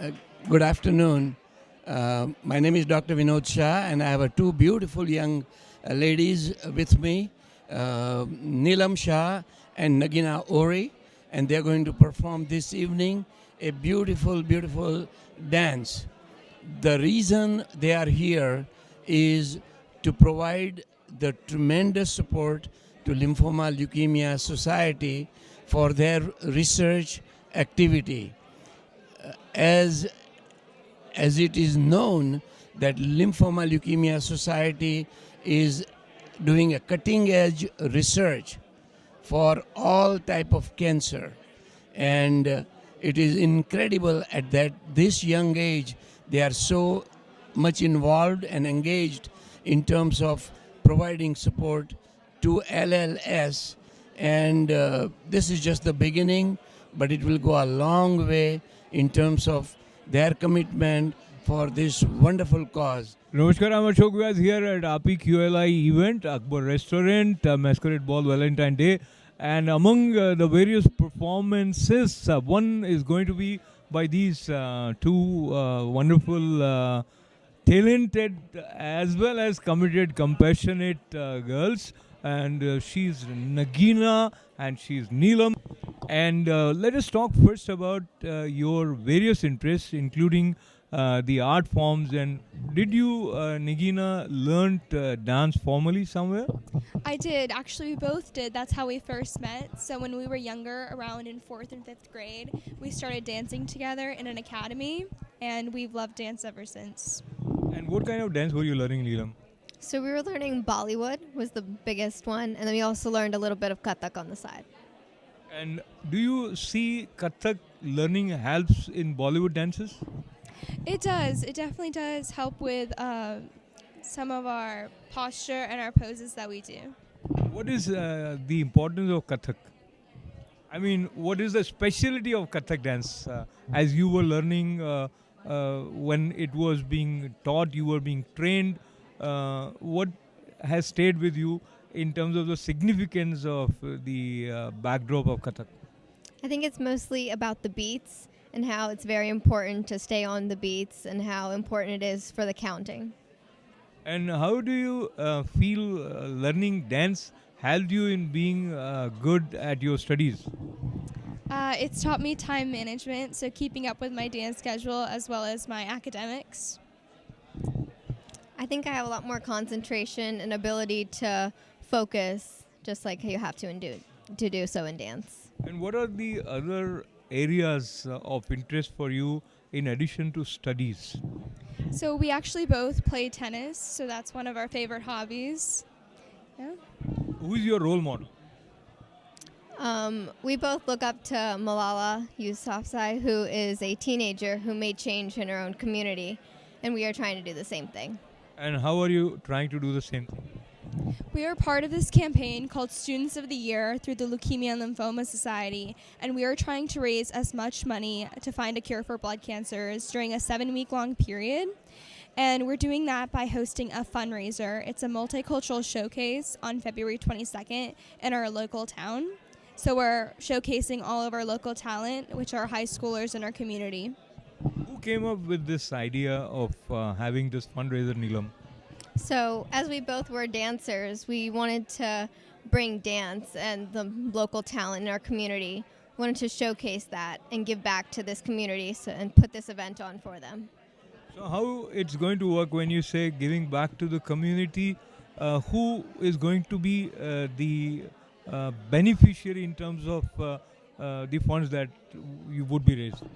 Uh, Good afternoon. My name is Dr. Vinod Shah, and I have two beautiful young ladies with me, Neelam Shah and Nagina Ori, and they're going to perform this evening a beautiful, beautiful dance. The reason they are here is to provide the tremendous support to Lymphoma Leukemia Society for their research activity. As it is known that Lymphoma Leukemia Society is doing a cutting edge research for all type of cancer, and it is incredible at that this young age they are so much involved and engaged in terms of providing support to LLS, and this is just the beginning, but it will go a long way in terms of their commitment for this wonderful cause. Namaskar, I'm Ashok Vyas here at RPQLI event, Akbar Restaurant, Masquerade Ball, Valentine Day. And among the various performances, one is going to be by these two wonderful, talented, as well as committed, compassionate girls. And she's Nagina and she's Neelam. And let us talk first about your various interests, including the art forms. And did you, Nagina, learn dance formally somewhere? I did. Actually, we both did. That's how we first met. So when we were younger, around in 4th and 5th grade, we started dancing together in an academy, and we've loved dance ever since. And what kind of dance were you learning, Neelam? So we were learning Bollywood was the biggest one, and then we also learned a little bit of Kathak on the side. And do you see Kathak learning helps in Bollywood dances? It does. It definitely does help with some of our posture and our poses that we do. What is the importance of Kathak? I mean, what is the specialty of Kathak dance? As you were learning, when it was being taught, you were being trained, what has stayed with you in terms of the significance of the backdrop of Kathak? I think it's mostly about the beats and how it's very important to stay on the beats and how important it is for the counting. And how do you feel learning dance helped you in being good at your studies? It's taught me time management, so keeping up with my dance schedule as well as my academics. I think I have a lot more concentration and ability to focus, just like you have to do so in dance. And what are the other areas of interest for you in addition to studies? So we actually both play tennis, so that's one of our favorite hobbies. Yeah. Who is your role model? We both look up to Malala Yousafzai, who is a teenager who made change in her own community, and we are trying to do the same thing. And how are you trying to do the same thing? We are part of this campaign called Students of the Year through the Leukemia and Lymphoma Society, and we are trying to raise as much money to find a cure for blood cancers during a 7-week-long period. And we're doing that by hosting a fundraiser. It's a multicultural showcase on February 22nd in our local town. So we're showcasing all of our local talent, which are high schoolers in our community. Who came up with this idea of having this fundraiser, Neelam? So, as we both were dancers, we wanted to bring dance and the local talent in our community. We wanted to showcase that and give back to this community and put this event on for them. So how it's going to work when you say giving back to the community? Who is going to be the beneficiary in terms of the funds that you would be raising?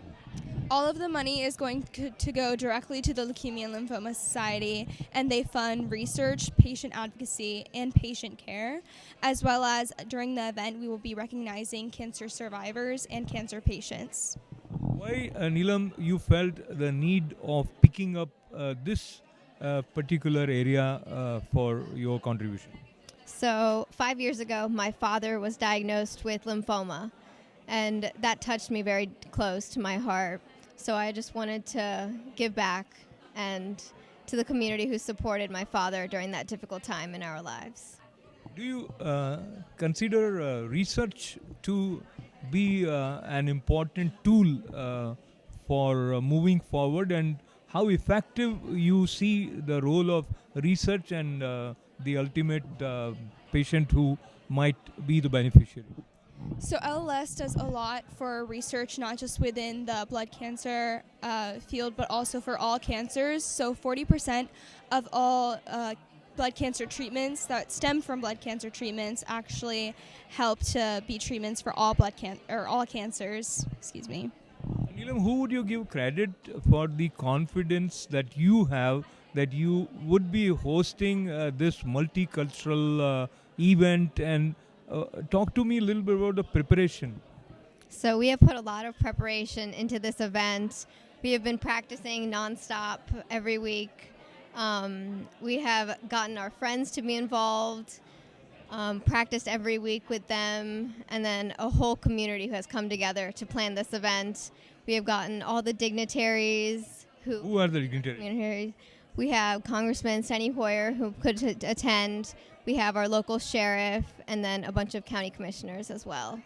All of the money is going to go directly to the Leukemia and Lymphoma Society, and they fund research, patient advocacy, and patient care, as well as during the event we will be recognizing cancer survivors and cancer patients. Why, Neelam, you felt the need of picking up this particular area for your contribution? So 5 years ago, my father was diagnosed with lymphoma, and that touched me very close to my heart. So I just wanted to give back and to the community who supported my father during that difficult time in our lives. Do you consider research to be an important tool for moving forward, and how effective you see the role of research and the ultimate patient who might be the beneficiary. So LLS does a lot for research, not just within the blood cancer field, but also for all cancers. So 40% of all blood cancer treatments that stem from blood cancer treatments actually help to be treatments for all all cancers. Excuse me. Neelam, who would you give credit for the confidence that you have that you would be hosting this multicultural event? And talk to me a little bit about the preparation. So we have put a lot of preparation into this event. We have been practicing nonstop every week. We have gotten our friends to be involved, practiced every week with them, and then a whole community who has come together to plan this event. We have gotten all the dignitaries Who are the dignitaries? We have Congressman Steny Hoyer, who could attend. We have our local sheriff, and then a bunch of county commissioners as well.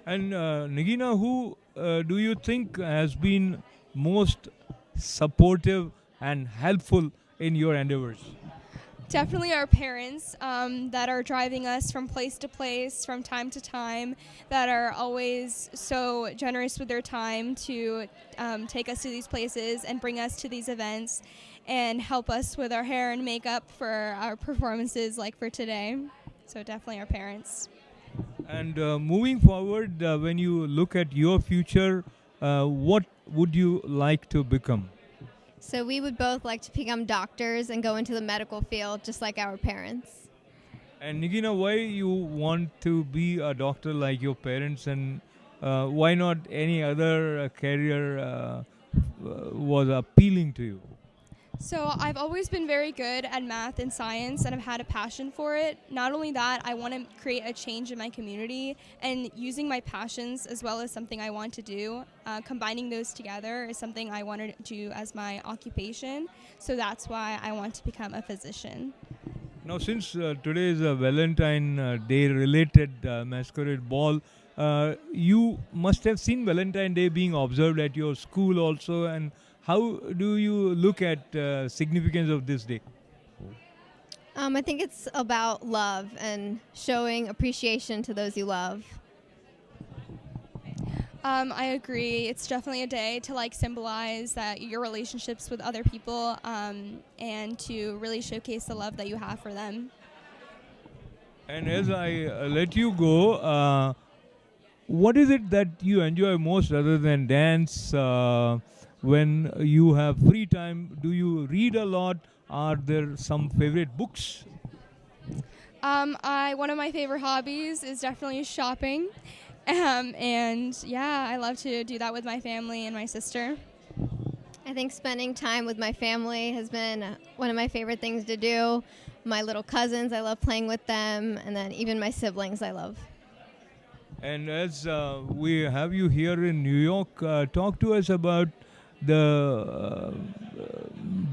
And Nagina, who do you think has been most supportive and helpful in your endeavors? Definitely our parents that are driving us from place to place, from time to time, that are always so generous with their time to take us to these places and bring us to these events and help us with our hair and makeup for our performances like for today. So definitely our parents. And moving forward, when you look at your future, what would you like to become? So we would both like to become doctors and go into the medical field just like our parents. And Nagina, why you want to be a doctor like your parents, and why not any other career was appealing to you? So I've always been very good at math and science, and I've had a passion for it. Not only that, I want to create a change in my community, and using my passions as well as something I want to do, combining those together is something I want to do as my occupation. So that's why I want to become a physician. Now, since today is a Valentine Day related masquerade ball, you must have seen Valentine Day being observed at your school also, and how do you look at significance of this day? I think it's about love and showing appreciation to those you love. I agree. It's definitely a day to symbolize that your relationships with other people and to really showcase the love that you have for them. And as I let you go, what is it that you enjoy most other than dance? When you have free time, do you read a lot? Are there some favorite books? One of my favorite hobbies is definitely shopping. And yeah, I love to do that with my family and my sister. I think spending time with my family has been one of my favorite things to do. My little cousins, I love playing with them, and then even my siblings I love. And as we have you here in New York, talk to us about the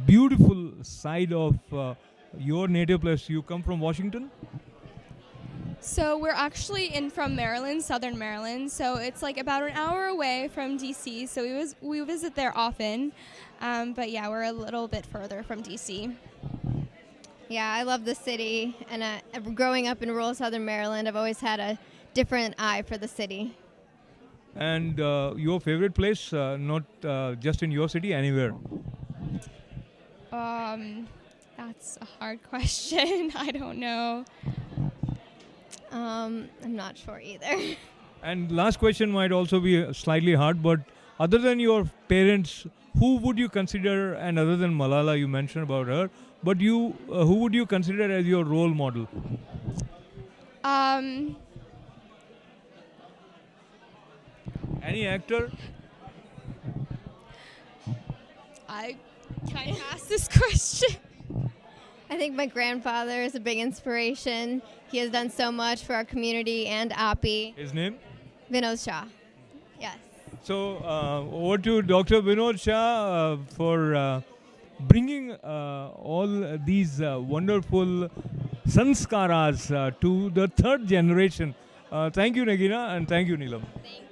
beautiful side of your native place. You come from Washington? So we're actually from Maryland, Southern Maryland. So it's about an hour away from DC. So we visit there often. But yeah, we're a little bit further from DC. Yeah, I love the city. And growing up in rural Southern Maryland, I've always had a different eye for the city. And your favorite place, not just in your city, anywhere? That's a hard question. I don't know. I'm not sure either. And last question might also be slightly hard, but other than your parents, who would you consider, and other than Malala, you mentioned about her, but who would you consider as your role model? Any actor? I kind of asked this question. I think my grandfather is a big inspiration. He has done so much for our community and API. His name? Vinod Shah. Yes. So, over to Dr. Vinod Shah for bringing all these wonderful sanskaras to the third generation. Thank you, Nagina, and thank you, Neelam. Thank you.